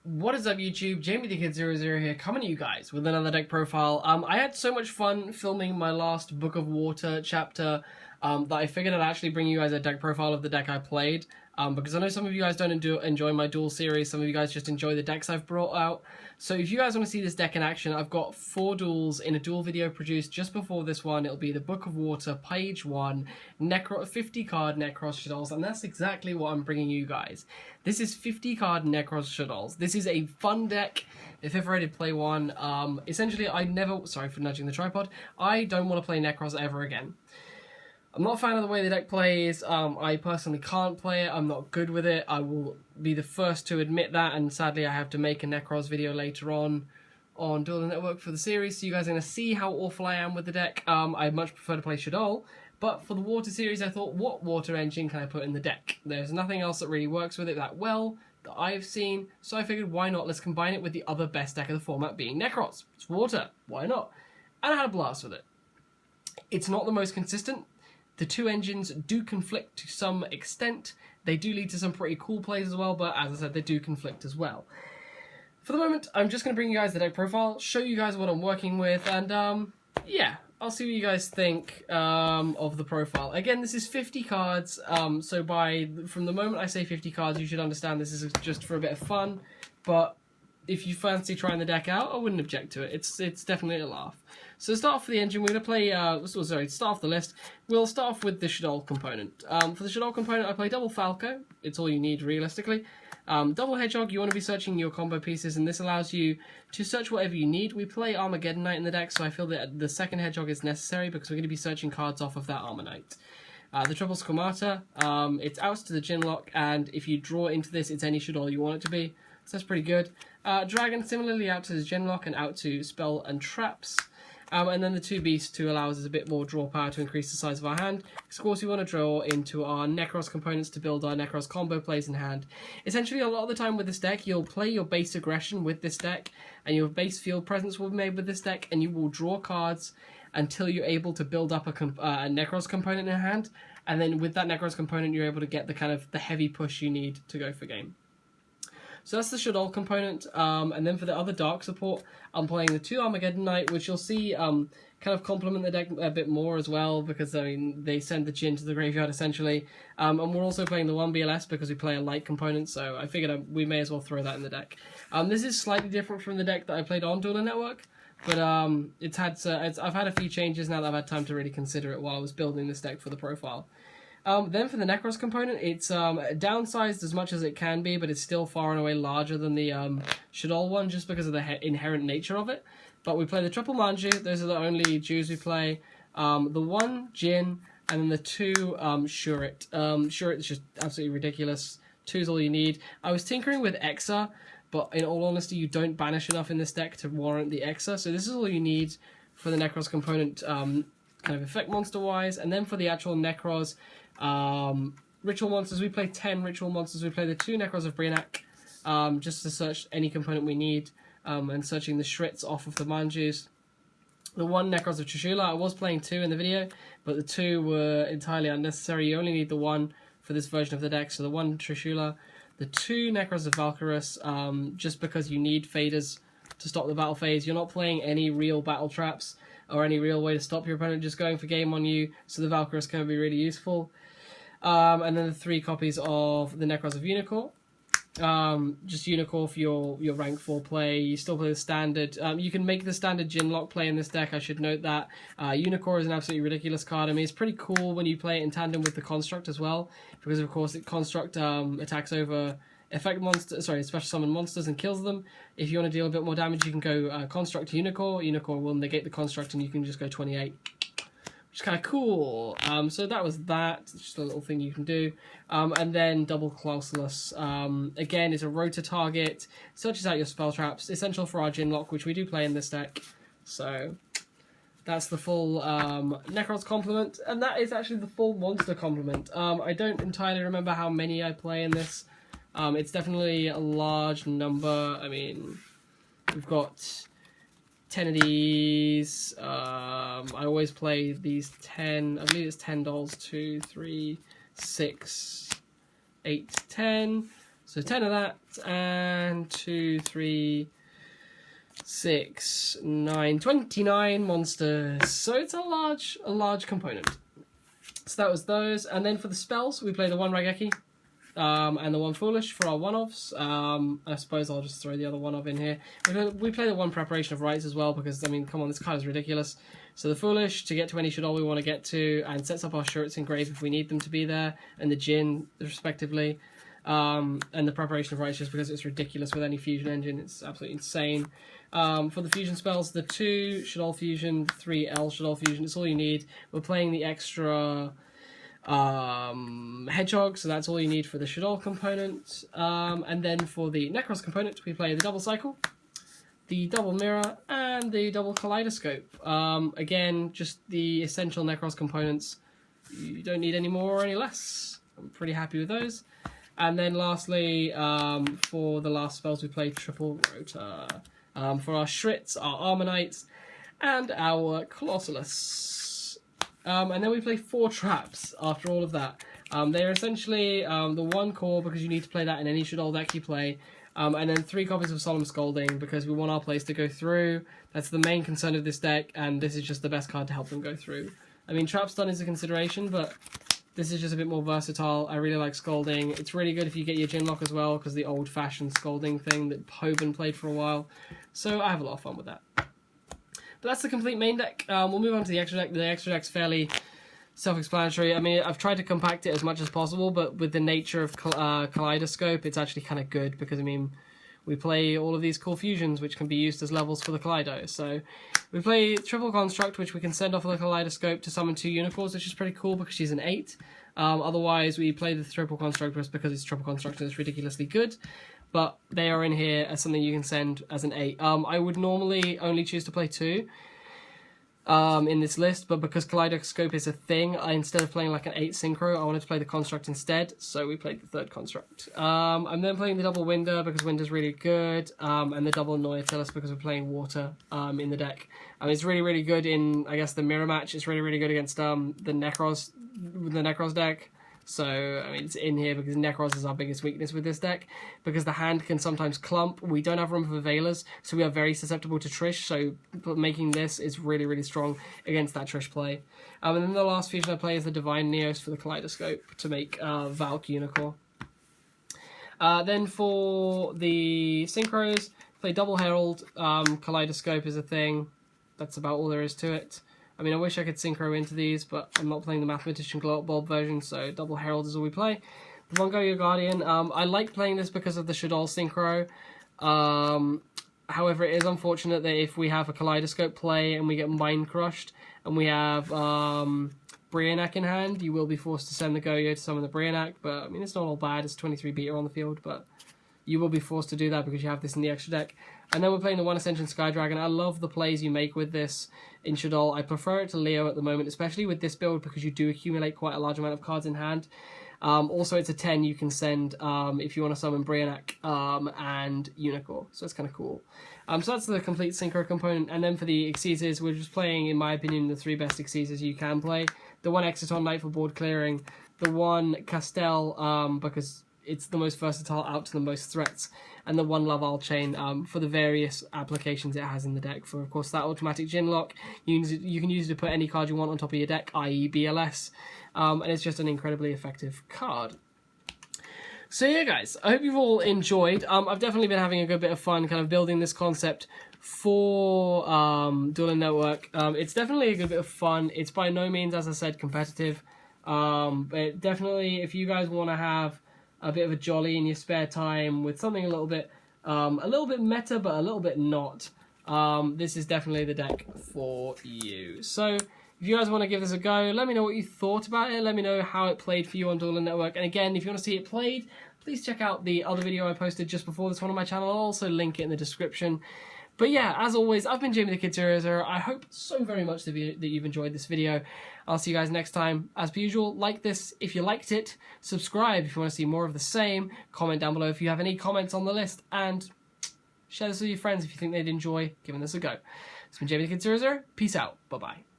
What is up, YouTube? Jamie the Kid 00 here, coming to you guys with another deck profile. I had so much fun filming my last Book of Water chapter that I figured I'd actually bring you guys a deck profile of the deck I played. Because I know some of you guys don't enjoy my duel series, some of you guys just enjoy the decks I've brought out. So if you guys want to see this deck in action, I've got 4 duels in a duel video produced just before this one. It'll be the Book of Water, page 1, 50 card Nekroz Shaddolls, and that's exactly what I'm bringing you guys. This is 50 card Nekroz Shaddolls. This is a fun deck. If ever I did play one, essentially sorry for nudging the tripod, I don't want to play Nekroz ever again. I'm not a fan of the way the deck plays. I personally can't play it. I'm not good with it. I will be the first to admit that, and sadly I have to make a Nekroz video later on Duel Network for the series, so you guys are going to see how awful I am with the deck. I much prefer to play Shaddoll, but for the Water series I thought, what Water engine can I put in the deck? There's nothing else that really works with it that well that I've seen, so I figured why not, let's combine it with the other best deck of the format being Nekroz. It's Water, why not? And I had a blast with it. It's not the most consistent. The two engines do conflict to some extent. They do lead to some pretty cool plays as well, but as I said, they do conflict as well. For the moment, I'm just going to bring you guys the deck profile, show you guys what I'm working with, and yeah, I'll see what you guys think of the profile. Again, this is 50 cards, so from the moment I say 50 cards, you should understand this is just for a bit of fun, but if you fancy trying the deck out, I wouldn't object to it. It's definitely a laugh. So to start off for the engine, we're going to play, to start off the list, we'll start off with the Shaddolls component. For the Shaddolls component, I play double Falco. It's all you need, realistically. Double Hedgehog, you want to be searching your combo pieces, and this allows you to search whatever you need. We play Armageddon Knight in the deck, so I feel that the second Hedgehog is necessary because we're going to be searching cards off of that Armor Knight. The triple Squamata, it's outs to the Ginlock, and if you draw into this, it's any Shaddolls you want it to be. So that's pretty good. Dragon, similarly out to the Genlock and out to Spell and Traps. And then the 2 Beasts to allow us a bit more draw power to increase the size of our hand. Of course, we want to draw into our Nekroz components to build our Nekroz combo plays in hand. Essentially, a lot of the time with this deck, you'll play your base aggression with this deck, and your base field presence will be made with this deck, and you will draw cards until you're able to build up a Nekroz component in hand, and then with that Nekroz component, you're able to get the heavy push you need to go for game. So that's the Shaddolls component, and then for the other Dark support, I'm playing the 2 Armageddon Knight, which you'll see kind of complement the deck a bit more as well, because I mean they send the Djinn to the graveyard essentially, and we're also playing the 1 BLS because we play a light component, so I figured we may as well throw that in the deck. This is slightly different from the deck that I played on Duel Network, but I've had a few changes now that I've had time to really consider it while I was building this deck for the profile. Then for the Nekroz component, it's downsized as much as it can be, but it's still far and away larger than the Shaddolls one, just because of the inherent nature of it. But we play the triple Manju, those are the only Jews we play. The 1 Djinn, and then the 2 Shurit. Shurit is just absolutely ridiculous. 2 is all you need. I was tinkering with Exa, but in all honesty, you don't banish enough in this deck to warrant the Exa, so this is all you need for the Nekroz component, kind of effect monster-wise. And then for the actual Nekroz, ritual monsters, we play 10 ritual monsters. We play the 2 Nekroz of Brionac, just to search any component we need, and searching the Shrits off of the Manjus. The 1 Nekroz of Trishula, I was playing 2 in the video, but the 2 were entirely unnecessary. You only need the 1 for this version of the deck, so the 1 Trishula. The 2 Nekroz of Valkyrus, just because you need faders to stop the battle phase. You're not playing any real battle traps or any real way to stop your opponent just going for game on you, so the Valkyrus can be really useful. And then the 3 copies of the Nekroz of Unicorn. Just Unicorn for your rank 4 play. You still play the standard. You can make the standard Ginlock play in this deck, I should note that. Unicorn is an absolutely ridiculous card. I mean, it's pretty cool when you play it in tandem with the Construct as well, because of course the Construct attacks over special summon monsters and kills them. If you want to deal a bit more damage, you can go Construct to Unicorn. Unicorn will negate the Construct, and you can just go 28. Which is kind of cool. So that was that. It's just a little thing you can do. And then double Clausulus. Again, it's a rota target. Searches out your spell traps. Essential for our Ginlock, which we do play in this deck. So that's the full Nekroz complement. And that is actually the full monster complement. I don't entirely remember how many I play in this. It's definitely a large number. I mean, we've got 10 of these. I always play these 10. I believe it's 10 dolls. 2, 3, 6, 8, 10. So 10 of that, and 2, 3, 6, 9, 29 monsters. So it's a large component. So that was those, and then for the spells, we play the 1 Raigeki, and the 1 Foolish for our one-offs. I suppose I'll just throw the other one-off in here. We play the 1 Preparation of Rites as well, because, I mean, come on, this card is ridiculous. So the Foolish, to get to any Shaddol we want to get to, and sets up our Shurts in grave if we need them to be there, and the Djinn, respectively. And the Preparation of Rites, just because it's ridiculous with any fusion engine, it's absolutely insane. For the fusion spells, the 2 Shaddol Fusion, the 3 L Shaddol Fusion, it's all you need. We're playing the extra Hedgehog, so that's all you need for the Shaddol component. And then for the Nekroz component, we play the Double Cycle, the Double Mirror, and the Double Kaleidoscope. Again, just the essential Nekroz components. You don't need any more or any less. I'm pretty happy with those. And then lastly, for the last spells, we play Triple Rotor. For our Shrits, our Armonites, and our Colossalus. And then we play 4 traps after all of that. They're essentially the 1 core, because you need to play that in any Shaddol deck you play. And then 3 copies of Solemn Scolding, because we want our plays to go through. That's the main concern of this deck, and this is just the best card to help them go through. I mean, Trap Stun is a consideration, but this is just a bit more versatile. I really like Scolding. It's really good if you get your Djinn Lock as well, because the old-fashioned Scolding thing that Hoban played for a while. So I have a lot of fun with that. But that's the complete main deck. We'll move on to the extra deck. The extra deck's fairly self-explanatory. I mean, I've tried to compact it as much as possible, but with the nature of Kaleidoscope, it's actually kind of good, because, I mean, we play all of these cool fusions, which can be used as levels for the Kaleido. So we play Triple Construct, which we can send off of the Kaleidoscope to summon 2 Unicorns, which is pretty cool, because she's an 8. Otherwise, we play the Triple Construct just because it's Triple Construct and it's ridiculously good. But they are in here as something you can send as an 8. I would normally only choose to play 2 in this list, but because Kaleidoscope is a thing, instead of playing like an 8 Synchro, I wanted to play the Construct instead, so we played the 3rd Construct. I'm then playing the double Winder, because Winder's really good, and the double Noitilus, because we're playing Water in the deck. It's really, really good in, I guess, the mirror match. It's really, really good against the Nekroz deck. So, I mean, it's in here because Nekroz is our biggest weakness with this deck. Because the hand can sometimes clump. We don't have room for Veilers, so we are very susceptible to Trish. So, making this is really, really strong against that Trish play. And then the last fusion I play is the Divine Neos for the Kaleidoscope to make Valk Unicorn. Then for the Synchros, play Double Herald. Kaleidoscope is a thing. That's about all there is to it. I mean, I wish I could Synchro into these, but I'm not playing the Mathematician Glow Up Bulb version, so Double Herald is all we play. The Mongolia Guardian, I like playing this because of the Shaddol Synchro. However, it is unfortunate that if we have a Kaleidoscope play and we get Mind Crushed, and we have Brionac in hand, you will be forced to send the Goyo to summon the Brionac, but I mean, it's not all bad, it's 23 beater on the field, but you will be forced to do that because you have this in the extra deck. And then we're playing the 1 Ascension Sky Dragon. I love the plays you make with this in Shaddol. I prefer it to Leo at the moment, especially with this build, because you do accumulate quite a large amount of cards in hand. Also, it's a 10 you can send if you want to summon Brionac and Unicorn, so it's kind of cool. So that's the complete Synchro component. And then for the Exceeders, we're just playing, in my opinion, the 3 best Exceeders you can play. The 1 Exciton Knight for board clearing, the 1 Castel, because it's the most versatile out to the most threats, and the 1 Laval Chain for the various applications it has in the deck. For, of course, that automatic Djinn Lock, you can use it to put any card you want on top of your deck, i.e. BLS, and it's just an incredibly effective card. So yeah, guys, I hope you've all enjoyed. I've definitely been having a good bit of fun kind of building this concept for Dueling Network. It's definitely a good bit of fun. It's by no means, as I said, competitive, but definitely if you guys want to have a bit of a jolly in your spare time with something a little bit meta, but a little bit not, this is definitely the deck for you. So if you guys want to give this a go, let me know what you thought about it. Let me know how it played for you on Dueling Network. And again, if you want to see it played, please check out the other video I posted just before this one on my channel. I'll also link it in the description. But yeah, as always, I've been Jamie the Kid 00. I hope so very much that you've enjoyed this video. I'll see you guys next time. As per usual, like this if you liked it, subscribe if you want to see more of the same, comment down below if you have any comments on the list, and share this with your friends if you think they'd enjoy giving this a go. It's been Jamie the Kid 00. Peace out. Bye-bye.